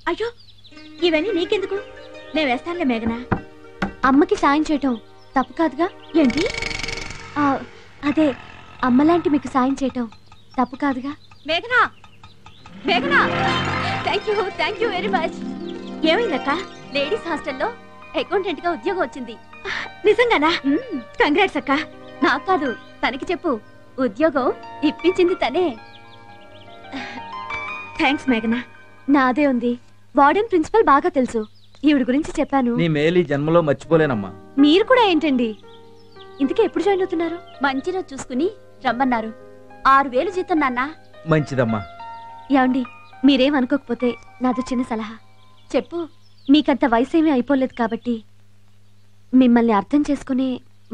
అయ్యో ఇవన్నీ నీకెందుకు? నేను వేస్తానులే మేఘనా. అమ్మకి సాయం చేయటం తప్పు కాదుగా? ఏంటి? అదే అమ్మలాంటి మీకు సాయం చేయటం తప్పు కాదుగా? మేఘనా, మేఘనా, thank you very much. ఏమైందక్క? Ladies హాస్టల్లో అకౌంటెంట్ గా ఉద్యోగం వచ్చింది. నిజంగానా? కంగ్రాట్స్ అక్క. నాకు కాదు, తనకి చెప్పు. ఉద్యోగం ఇప్పించింది తనే. థ్యాంక్స్ మేఘనా. నాదే ఉంది. వార్డెన్ ప్రిన్సిపల్ బాగా తెలుసు. ఈవిడ గురించి చెప్పాను. నీ మేలు జన్మలో మర్చిపోలేనమ్మా. మీరు కూడా ఏంటండి? ఇంతకీ ఎప్పుడు జాయిన్ అవుతున్నారు? మంచి రోజు చూసుకుని రమ్మన్నారు. 6000 జీతం నాన్న. మంచిదమ్మా. యాండి, మీరేం అనుకోకపోతే నాదో చిన్న సలహా. చెప్పు. మీకంత వయసేమీ అయిపోలేదు కాబట్టి మిమ్మల్ని అర్థం చేసుకునే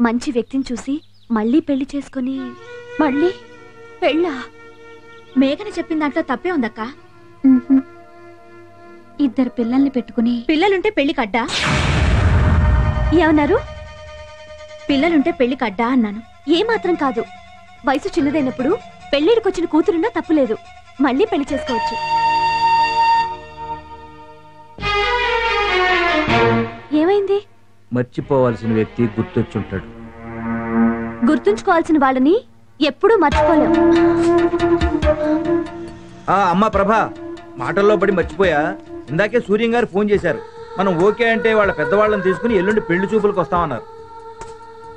మంచి వ్యక్తిని చూసి మళ్ళీ పెళ్లి చేసుకుని. మళ్ళీ పెళ్ళా? మేఘన చెప్పిన దాంట్లో తప్పే ఉందక్క. ఇద్దరు పిల్లల్ని పెట్టుకుని. పిల్లలుంటే పెళ్లికి అడ్డా? ఏమన్నారు? పిల్లలుంటే పెళ్లికి అడ్డా అన్నాను. ఏమాత్రం కాదు. వయసు చిన్నదైనప్పుడు పెళ్లిడికొచ్చిన కూతురున్నా తప్పులేదు. మళ్ళీ పెళ్లి చేసుకోవచ్చు. ఏమైంది? మర్చిపోవాల్సిన వ్యక్తి గుర్తొచ్చుంటాడు. గుర్తుంచుకోవాల్సిన వాళ్ళని ఎప్పుడూ మర్చిపోలేం. అమ్మా ప్రభా, మాటల్లో పడి మర్చిపోయా. ఇందాకే సూర్యం గారు ఫోన్ చేశారు. మనం ఓకే అంటే వాళ్ళ పెద్దవాళ్ళని తీసుకుని ఎల్లుండి పెళ్లి చూపులకు వస్తామన్నారు.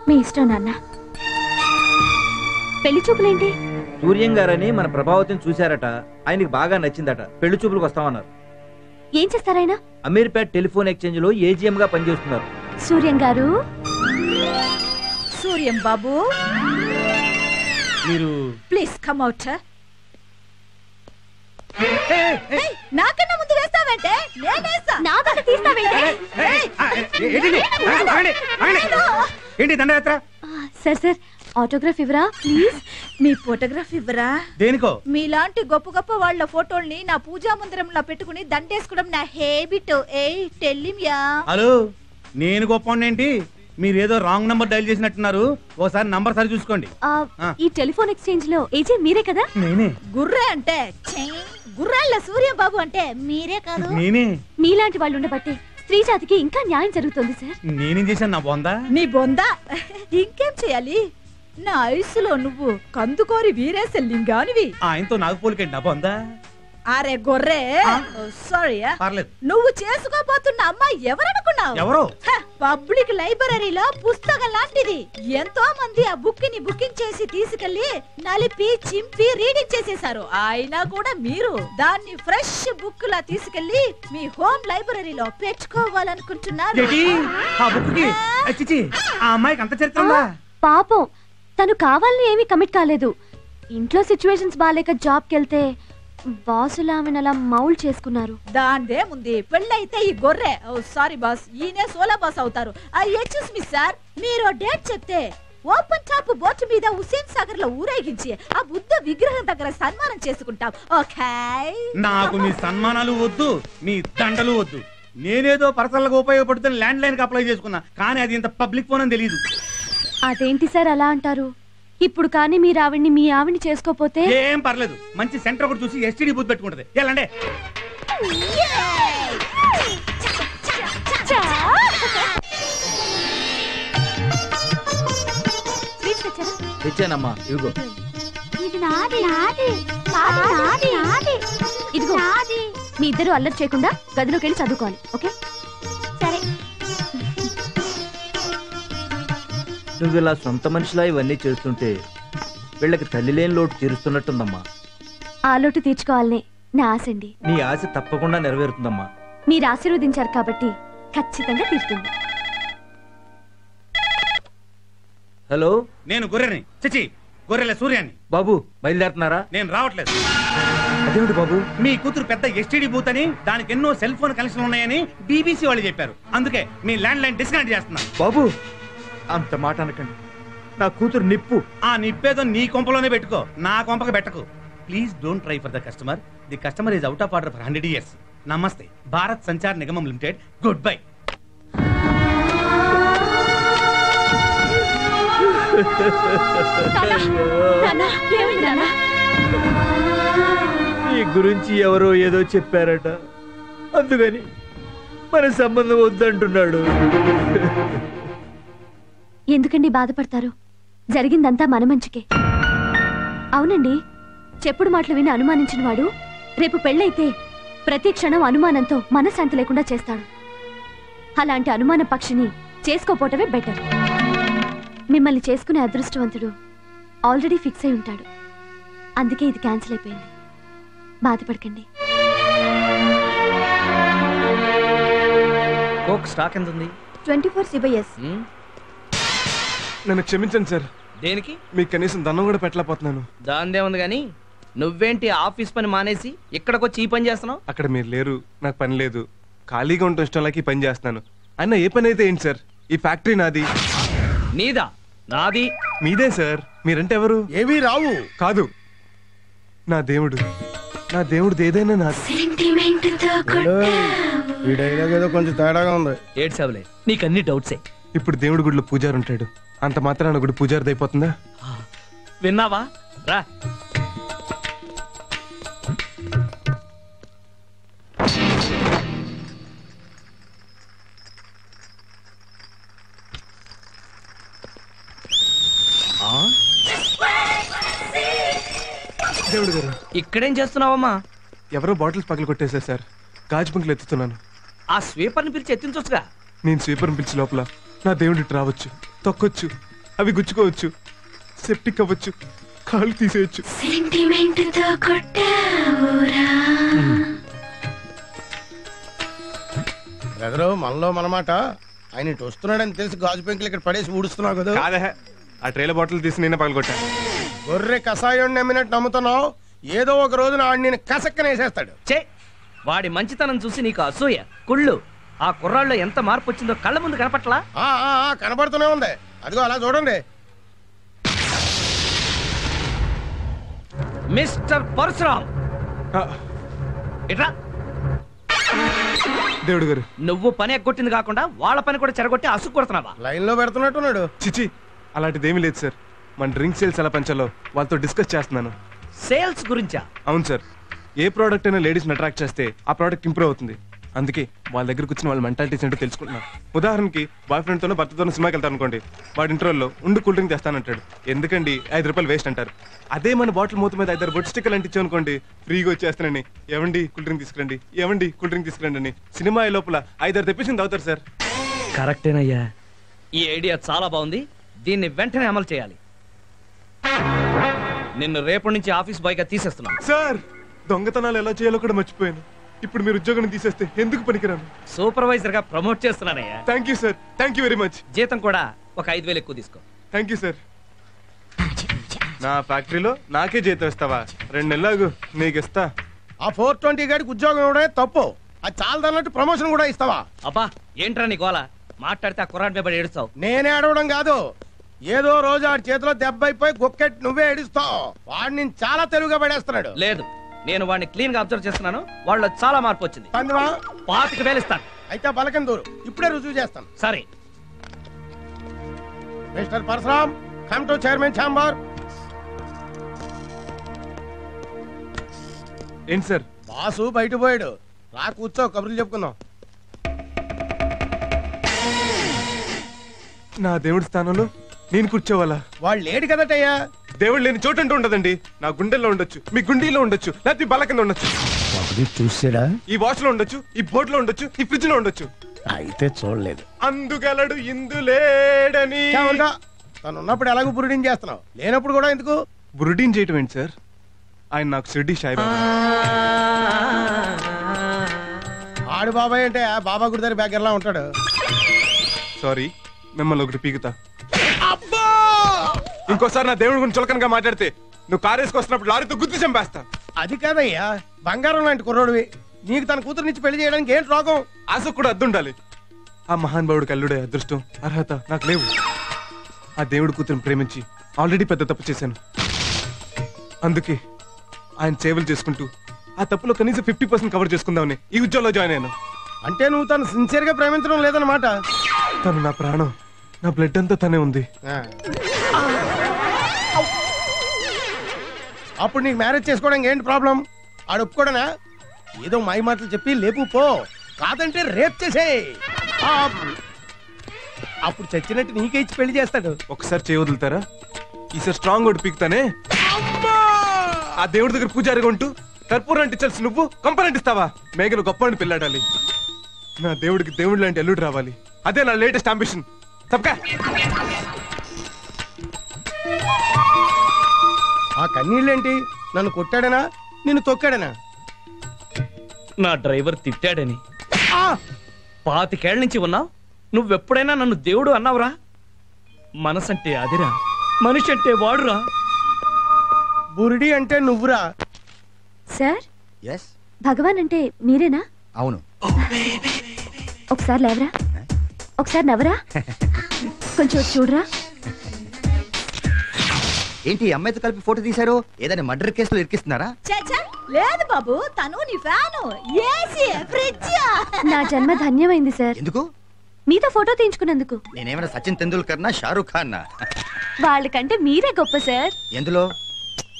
మీ ఇష్టం నాన్న. పెళ్లి చూపులేంటి? సూర్యం గారని మన ప్రభావతిని చూశారట. ఆయనకి బాగా నచ్చిందట. పెళ్లి చూపులకు వస్తామన్నారు. ఏం చేస్తారాయన? అమీర్పేట్ టెలిఫోన్ ఎక్స్చేంజ్ లో ఏజీఎం గా పనిచేస్తున్నారు. సూర్యం గారు. సూర్యం బాబు, మీరు ప్లీజ్ కమ్ అవుట్. నాకన్నా ముందు వేస్తావంటే నేనేస్తా. నాకన్నా తీస్తావేంటే? ఏంటి దండయాత్ర? సార్ సార్, ఆటోగ్రాఫ్ ఇవ్వరా ప్లీజ్. మీ ఫోటోగ్రాఫ్ ఇవ్వరా? దేనికో? మీలాంటి గొప్ప గొప్ప వాళ్ళ ఫోటోల్ని నా పూజా మందిరంలో పెట్టుకుని దండేసుకోవడం నా హ్యాబిట్. హలో, నేను గొప్ప ఏంటి? మీరేదో రాంగ్ నంబర్ డైల్ చేసినట్టున్నారు. ఓసారి నంబర్ సరి చూసుకోండి. ఈ టెలిఫోన్ ఎక్స్చేంజ్ లో ఏజే మీరే కదా? నేనే. గుర్రే అంటే గుర్రాళ్ళ సూర్యం బాబు అంటే మీరే కాదు? నేనే. మీలాంటి వాళ్ళు ఉండబట్టి స్త్రీ జాతికి ఇంకా న్యాయం జరుగుతుంది సార్. నేనేం చేశాను నా బొందా? నీ బొందా ఇంకేం చేయాలి? నా వయసులో నువ్వు కందుకోరి వీరేశలింగానివి. ఆయనతో నాకు పోలికండి నా బొందా. అరే గొర్రె, సారీ. పర్లేదు. నువ్వు చేసుకోబోతున్న అమ్మాయి ఎవరనుకున్నావు? ఎవరో? పబ్లిక్ లైబ్రరీలో పుస్తకం లాంటిది. ఎంతో మంది ఆ బుక్ ని బుకింగ్ చేసి తీసుకెళ్లి నలిపి చింపి రీడింగ్ చేసేశారు. అయినా కూడా మీరు దాన్ని ఫ్రెష్ బుక్ లా తీసుకెళ్లి మీ హోమ్ లైబ్రరీలో పెట్టుకోవాలనుకుంటున్నారు. ఆ అమ్మాయికి అంత చరిత్ర ఉందా? పాపం, తను కావాలని ఏమీ కమిట్ కాలేదు. ఇంట్లో సిచ్యువేషన్స్ బాలేక జాబ్కి వెళ్తే బాసులు ఆమెను అలా మౌల్ చేసుకున్నారు. దాందే ముందు పెళ్ళైతే ఈ గొర్రె, సారీ బాస్, ఈయనే సోలా బాస్ అవుతారు. ఎక్స్క్యూజ్ మీ సార్, మీరు డేట్ చెప్తే ఓపెన్ టాప్ బోట్ మీద హుస్సేన్ సాగర్ లో ఊరేగించి ఆ బుద్ధ విగ్రహం దగ్గర సన్మానం చేసుకుంటాం. ఓకే? నాకు మీ సన్మానాలు వద్దు, మీ దండలు వద్దు. నేనేదో పర్సనల్ గా ఉపయోగపడుతున్న ల్యాండ్ లైన్ కి అప్లై చేసుకున్నా, కానీ అది ఇంత పబ్లిక్ ఫోన్ అని తెలియదు. అదేంటి సార్ అలా అంటారు? ఇప్పుడు కానీ మీరు ఆవిడ్ని మీ ఆవిడ్ని చేసుకోపోతే? ఏం పర్లేదు, మంచి సెంటర్ ఒకటి చూసి ఎస్టీడీ బూత్ పెట్టుకుంటది. వెళ్ళండి. తెచ్చానమ్మా, ఇదిగో. ఇదిగో, మీ ఇద్దరు అల్లరి చేయకుండా గదిలోకి వెళ్ళి చదువుకోవాలి. ఓకే? సరే. నువ్వు ఇలా సొంత మనిషిలా ఇవన్నీ చేస్తుంటే వీళ్ళకి తల్లి లేని లోటు తీరుస్తున్నట్టుందమ్మా. ఆ లోటు తీర్చుకోవాలనే నా ఆశండి. నీ ఆశ తప్పకుండా నెరవేరుతుందమ్మా. మీరు ఆశీర్వదించారు కాబట్టి ఖచ్చితంగా తీరుతుంది. హలో, నేను గొర్రెని. చిచి, గొర్రెల సూర్యాన్ని. బాబు బయలుదేరుతున్నారా? నేను రావట్లేదు. అదేమిటి బాబు? మీ కూతురు పెద్ద ఎస్టీడీ బూత్ అని, దానికి ఎన్నో సెల్ ఫోన్ కనెక్షన్ ఉన్నాయని బీబీసీ వాళ్ళు చెప్పారు. అందుకే మీ ల్యాండ్ లైన్ డిస్కనెక్ట్ చేస్తున్నాను. బాబు, అంత మాట అనకండి. నా కూతురు నిప్పు. ఆ నిప్పేదో నీ కొంపలోనే పెట్టుకో, నా కొంపకి పెట్టకు. Please don't try for the customer. The customer is out of order for 100 years. నమస్తే. Bharat Sanchar Nigam limited. Good bye. ఈ గురించి ఎవరో ఏదో చెప్పారట. అందుకని మన సంబంధం వద్దంటున్నాడు. ఎందుకండి బాధపడతారు? జరిగిందంతా మన మంచికే. అవునండి, చెప్పుడు మాటలు విని అనుమానించిన వాడు రేపు పెళ్ళైతే ప్రతి క్షణం అనుమానంతో మనశ్శాంతి లేకుండా చేస్తాడు. అలాంటి అనుమాన పక్షిని చేసుకోపోవటమే బెటర్. మిమ్మల్ని చేసుకునే అదృష్టవంతుడు ఆల్రెడీ ఫిక్స్ అయి ఉంటాడు. అందుకే ఇది క్యాన్సిల్ అయిపోయింది. బాధపడకండి. కోక్ స్టాక్ ఎంత ఉంది? 24 CBS. నన్ను క్షమించండి సార్. దేనికి? మీకు కనీసం దండం కూడా పెట్టలేకపోతున్నాను. దాందే ఉంది గాని నువ్వేంటి ఆఫీస్ పని మానేసి ఇక్కడికి వచ్చి ఈ పని చేస్తున్నావు? అక్కడ మీరు లేరు, నాకు పని లేదు. ఖాళీగా ఉండటం ఇష్టం లేక ఈ పని చేస్తున్నాను. అయినా ఏ పని అయితే ఏంటి సార్? ఈ ఫ్యాక్టరీ నాది. నీదా? నాది. మీదే సార్. మీరంటే ఎవరు? ఏవి రావు. కాదు, నా దేవుడు. నా దేవుడు ఏదైనా నాది. ఈ డైలాగ్ ఏదో కొంచెం తేడాగా ఉంది. ఏడ్సావులే, నీకన్ని డౌట్సే. ఇప్పుడు దేవుడి గుడిలో పూజారి ఉంటాడు. అంత మాత్రాన గుడి పూజారిది అయిపోతుందా? విన్నావా? రా. దేవుడు గారు, ఇక్కడేం చేస్తున్నావమ్మా? ఎవరో బాటిల్స్ పగలు కొట్టేశారు సార్. గాజు బంకులు ఎత్తుతున్నాను. ఆ స్వీపర్ని పిలిచి ఎత్తించొచ్చుగా. నేను స్వీపర్ని పిలిచి లోపల నా దేవుడి ఇటు రావచ్చు, తొక్కొచ్చు, అవి గుచ్చుకోవచ్చు, సెప్టిక్ అవ్వచ్చు, కాళ్ళు తీసేయచ్చు. బ్రదరు, మనలో మనమాట. ఆయన ఇటు వస్తున్నాడని తెలిసి గాజు పెంకులు ఇక్కడ పడేసి ఊడుస్తున్నావు కదా. కాదే, ఆ ట్రేల బాటిల్ తీసి నేనే పగలగొట్టాను. గొర్రె కషాయం నమ్మినట్టు నమ్ముతున్నావు. ఏదో ఒక రోజున ఆడు నేను కసక్కనేసేస్తాడు. చే, వాడి మంచితనం చూసి నీకు అసూయ, కుళ్ళు. ఆ కుర్రాళ్ళలో ఎంత మార్పు వచ్చిందో కళ్ళ ముందు కనపట్లా? కనబడుతూనే ఉంది. అదిగో అలా చూడండి. మిస్టర్ పరశురామ్, ఇట్రా. దేవుడు గారు, నువ్వు పని ఎగ్గొట్టింది కాకుండా వాళ్ళ పని కూడా చెరగొట్టి అసుకు కొడుతున్నావా? లైన్ లో పెడుతున్నట్టున్నాడు. చిచి, అలాంటిదేమీ లేదు సార్. మన డ్రింక్ సేల్స్ ఎలా పెంచాలో వాళ్ళతో డిస్కస్ చేస్తున్నాను. సేల్స్ గురించా? అవును సార్. ఏ ప్రోడక్ట్ అయినా లేడీస్ని అట్రాక్ట్ చేస్తే ఆ ప్రోడక్ట్ ఇంప్రూవ్ అవుతుంది. అందుకే వాళ్ళ దగ్గరకు వచ్చిన వాళ్ళ మెంటాలిటీస్ ఏంటో తెలుసుకుంటున్నాను. ఉదాహరణకి బాయ్ ఫ్రెండ్తోనో భర్తతోనో సినిమాకి వెళ్తాను అనుకోండి, వాడి ఇంటర్వెల్లో ఉండు కూల్ డ్రింక్ తెస్తానంటాడు. ఎందుకండి, 5 రూపాయలు వేస్ట్ అంటారు. అదే మన బాటిల్ మూత మీద 5 బొట్టు స్టిక్కర్లు అంటించాం అనుకోండి, ఫ్రీగా వచ్చేస్తానని, ఏమండి కూల్ డ్రింక్ తీసుకురండి, ఏమండి కూల్ డ్రింక్ తీసుకురండి అని సినిమా లోపల 5 తెప్పించింది అవుతారు సార్. కరెక్టేనయ్యా, ఈ ఐడియా చాలా బాగుంది. దీన్ని వెంటనే అమలు చేయాలి. నిన్ను రేపటి నుంచి ఆఫీస్ బాయ్ గా తీసేస్తున్నాను. సార్, దొంగతనాలు ఎలా చేయాలో కూడా మర్చిపోయాను. ఇప్పుడు మీరు ఉద్యోగం తీసేస్తే ఎందుకు పనికిరాను? సూపర్వైజర్ గా ప్రమోట్ చేస్తున్నానయ్యా. Thank you sir, thank you very much. జీతం కూడా ఒక 5,000 ఎక్కువ తీసుకో. Thank you sir. నా ఫ్యాక్టరీలో నాకే జీతం ఇస్తావా? 2 నెలలు నీకు ఇస్తా. ఆ 420 గాడికి ఉద్యోగం ఇవ్వడమే తప్పు. అది చాలదన్నట్టు ప్రమోషన్ కూడా ఇస్తావా? అబ్బా, ఏంట్రా నీ గోల? మాట్లాడితే ఆ కుర్రాడి మీద ఏడుస్తావు. నేనే అడవడం కాదు, ఏదో రోజు ఆడి చేతిలో దెబ్బ అయిపోయి గొక్కెట్ నువ్వే ఏడుస్తావు. వాడిని చాలా తెలుగుగా పడేస్తున్నాడు. లేదు, నేను వాడిని క్లీన్ గా అబ్జర్వ్ చేస్తున్నాను. వాళ్ళు చాలా మార్పు వచ్చింది. 25,000 ఇస్తాను. అయితే పలకం దూరు, ఇప్పుడే రుజువు చేస్తాను. సరే. Mister Parashuram, come to chairman chamber. ఏంటి సార్? బాసు బయట పోయాడు, రా కూర్చో, కబుర్లు చెప్పుకుందాం. నా దేవుడి స్థానంలో నేను కూర్చోవాలా? వాళ్ళు లేడు కదటయ్యా. దేవుడు లేని చోటు అంటూ ఉండదండి. నా గుండెల్లో ఉండొచ్చు, మీ గుండీలో ఉండొచ్చు, లేకపోతే బల్ల కింద ఉండొచ్చు. చూసాడా? ఈ వాచ్ లో ఉండొచ్చు, ఈ బోర్డు లో ఉండొచ్చు, ఈ ఫ్రిడ్జ్ లో ఉండొచ్చు. అయితే చూడలేదు. అందుగలడు ఇందులేడని. తను ఉన్నప్పుడు ఎలాగో బురుడిని చేస్తున్నావు, లేనప్పుడు కూడా ఎందుకు బురుడీన్ చేయటం ఏంటి సార్? ఆయన నాకు షిర్డీ సాయిబాబా. ఆడు బాబాయ్ అంటే బాబా గుడి దగ్గర బ్యాగర్లా ఉంటాడు. సారీ, మిమ్మల్ని ఒకటి పీకుతా. ఇంకోసారి నా దేవుడి గురించి చులకనగా మాట్లాడితే నువ్వు కారు వేసుకొస్తున్నప్పుడు లారీతో గుర్తు చంపేస్తా. అది కాదయ్యా, బంగారం లాంటి కుర్రోడివి, నీకు తన కూతురు నుంచి పెళ్లి చేయడానికి ఏంటి రోగం? ఆశ కూడా అద్దుండాలి. ఆ మహానుభావుడికి అల్లుడే అదృష్టం, అర్హత నాకు లేవు. ఆ దేవుడి కూతురుని ప్రేమించి ఆల్రెడీ పెద్ద తప్పు చేశాను. అందుకే ఆయన సేవలు చేసుకుంటూ ఆ తప్పులో కనీసం 50% కవర్ చేసుకుందామని ఈ ఉద్యోగంలో జాయిన్ అయ్యాను. అంటే నువ్వు తను సిన్సియర్ గా ప్రేమించడం లేదన్నమాట. తను నా ప్రాణం, నా బ్లడ్ అంతా తనే ఉంది. అప్పుడు నీకు మ్యారేజ్ చేసుకోవడానికి ఏంటి ప్రాబ్లం? ఆడు ఒప్పుకోడనా? ఏదో మాయ మాటలు చెప్పి లేపు పో, కాదంటే రేప్ చేసేయ్. అప్పుడు చచ్చినట్టు నీకే ఇచ్చి పెళ్లి చేస్తాడు. ఒకసారి చేయి వదులుతారా? ఈసారి స్ట్రాంగ్ ఒకటి పీకుతానే. ఆ దేవుడి దగ్గర పూజారిగా ఉంటూ కర్పూరం అంటించాల్సి నువ్వు కంపని అంటిస్తావా? మేఘలు గొప్ప పెళ్ళాడాలి. నా దేవుడికి దేవుడు లాంటి అల్లుడు రావాలి. అదే నా లేటెస్ట్ అంబిషన్. తప్పకా ఆ కన్నీళ్ళేంటి? నన్ను కొట్టాడనా నిన్ను తొక్కాడనా? నా డ్రైవర్ తిట్టాడని. 25 ఏళ్ల నుంచి ఉన్నావు, నువ్వెప్పుడైనా నన్ను దేవుడు అన్నావురా? మనసంటే అదిరా, మనిషి అంటే వాడురా. బురిడి అంటే నువ్వురా. సార్, ఎస్ భగవాన్ అంటే మీరేనా? అవును. ఒకసారి లేవరా, ఒకసారి నవ్వరా, కొంచెం చూడరా. ఏంటి అమ్మాయితో కలిపి ఫోటో తీశారు? ఏదైనా మర్డర్ కేసులో ఇరికిస్తున్నారా? చచ్చా లేదు బాబు, తను నీ ఫ్యాను. AC fridge. నా జన్మ ధన్యమైంది సార్. ఎందుకు? మీతో ఫోటో తీయించుకున్నందుకు. నేనేమైనా సచిన్ తెందూల్కర్ నా షారూక్ ఖాన్ నా? వాళ్ళకంటే మీరే గొప్ప సార్. ఎందులో?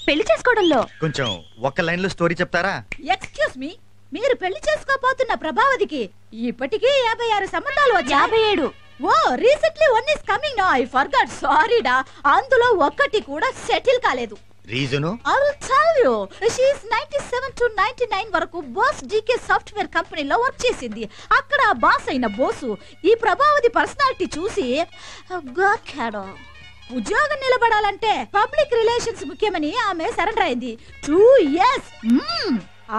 పెళ్లి చేసుకోవడంలో. కొంచెం ఒక్క లైన్ లో స్టోరీ చెప్తారా? ఎక్స్క్యూజ్ మీ, మీరు పెళ్లి చేసుకోబోతున్న ప్రభావతికి ఇప్పటికీ 56 సంబంధాలు వచ్చాయి. 57. Oh recently one is coming now. I forgot, sorry డా. అందులో ఒక్కటి కూడా సెటిల్ కాలేదు. Reason? I will tell you. She is 97 to 99 వరకు బోస్ డీకే సాఫ్ట్వేర్ కంపెనీలో వర్క్ చేసింది. అక్కడ బాస్ అయిన బోసు ఈ ప్రభావతి పర్సనాలిటీ చూసి గాకాడు. ఉద్యోగం నిలబడాలంటే పబ్లిక్ రిలేషన్స్ ముఖ్యమని ఆమె సరెండర్ అయింది. 2 years.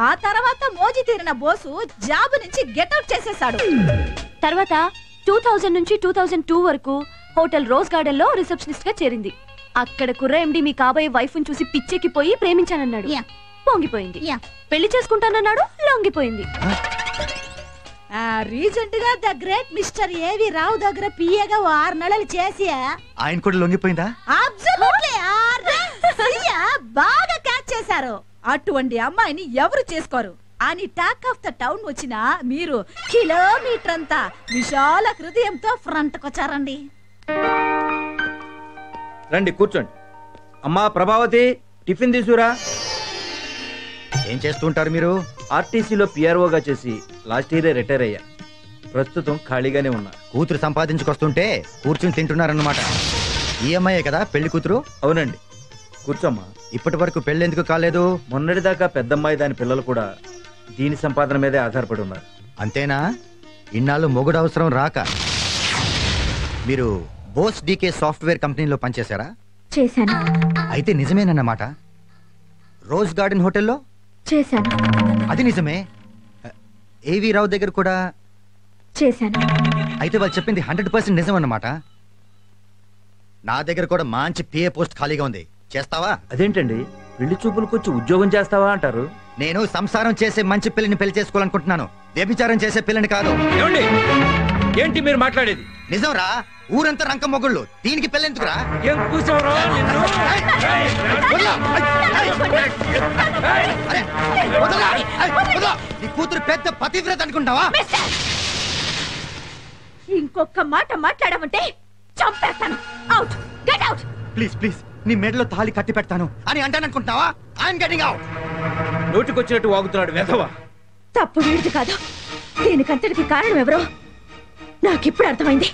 ఆ తర్వాత మోజీ తీరిన బోసు జాబ్ నుంచి గెట్అవుట్ చేసేశాడు. తర్వాత 2000 నుంచి 2002 వరకు హోటల్ రోజ్ గార్డెన్ లో రిసెప్షనిస్ట్ గా చేరింది. అక్కడ కుర్ర ఎండి మీ కాబోయే వైఫ్ ని చూసి పిచ్చెక్కిపోయి ప్రేమించానన్నాడు. పొంగిపోయింది. పెళ్లి చేసుకుంటానన్నాడు, లొంగిపోయింది. రీసెంట్ గా ద గ్రేట్ మిస్టర్ ఏవి రావు దగ్గర పిఏగా 6 నెలలు చేసి ఆయన కూడా లొంగిపోయిందా? అబ్సల్యూట్లీ బాగా క్యాచ్ చేశారు. అటువంటి అమ్మాయిని ఎవరు చేసుకోరు అని టాక్ ఆఫ్ ద టౌన్ వచ్చిన మీరు కిలోమీటర్ అంతా విశాల హృదయంతో ఫ్రంట్ కొచ్చారండి. రండి కూర్చోండి. అమ్మా ప్రభావతి, టిఫిన్ తీసుకురా. ఏం చేస్తుంటారు మీరు? ఆర్టీసీలో పిఆర్ఓగా చేసి లాస్ట్ ఇయర్ రిటైర్ అయ్యా. ప్రస్తుతం ఖాళీగానే ఉన్నా. కూతురు సంపాదించుకొస్తుంటే కూర్చుని తింటున్నారన్నమాట. ఈఎంఐ కదా పెళ్లి కూతురు? అవునండి. కూర్చోమ్మా. ఇప్పటి వరకు పెళ్లి ఎందుకు కాలేదు? మొన్నటిదాకా పెద్దమ్మాయి దాని పిల్లలు కూడా దీని సంపాదన మీదే ఆధారపడి ఉన్నారు. అంతేనా? ఇన్నాళ్ళు మొగుడు అవసరం రాక మీరు బోస్ డీకే సాఫ్ట్వేర్ కంపెనీలో పనిచేశారా? చేశాను. అయితే నిజమేనన్నమాట. రోజ్ గార్డెన్ హోటల్లో చేశాను. అది నిజమే. ఏవి రావు దగ్గర కూడా చేశాను. అయితే వాళ్ళు చెప్పింది 100% నిజం అన్నమాట. నా దగ్గర కూడా మంచి పిఏ పోస్ట్ ఖాళీగా ఉంది. చేస్తావా? అదేంటండి, పెళ్లి చూపులకు వచ్చి ఉద్యోగం చేస్తావా అంటారు? నేను సంసారం చేసే మంచి పిల్లని పెళ్లి చేసుకోవాలనుకుంటున్నాను, వ్యభిచారం చేసే పిల్లని కాదు. ఏంటి మీరు మాట్లాడేది? నిజంరా, ఊరంతా రంక మొగుళ్ళు, దీనికి పెళ్ళెందుకురా? ఏం కూర్చోవరా? నీ కూతురు పెద్ద పతివ్రత అనుకుంటావా? ఇంకొక మాట మాట్లాడమంటే చంపేస్తాను. Out, get out. Please please, నీ మెడలో తాళి కట్టి పెడతాను అని అంటాననుకుంటున్నావా? I'm getting out. నోటికొచ్చినట్టు వాగుతున్నాడు వెధవ. తప్పు వీడిది కాదు, దీనికంతటికి కారణం ఎవరో నాకిప్పుడు అర్థమైంది.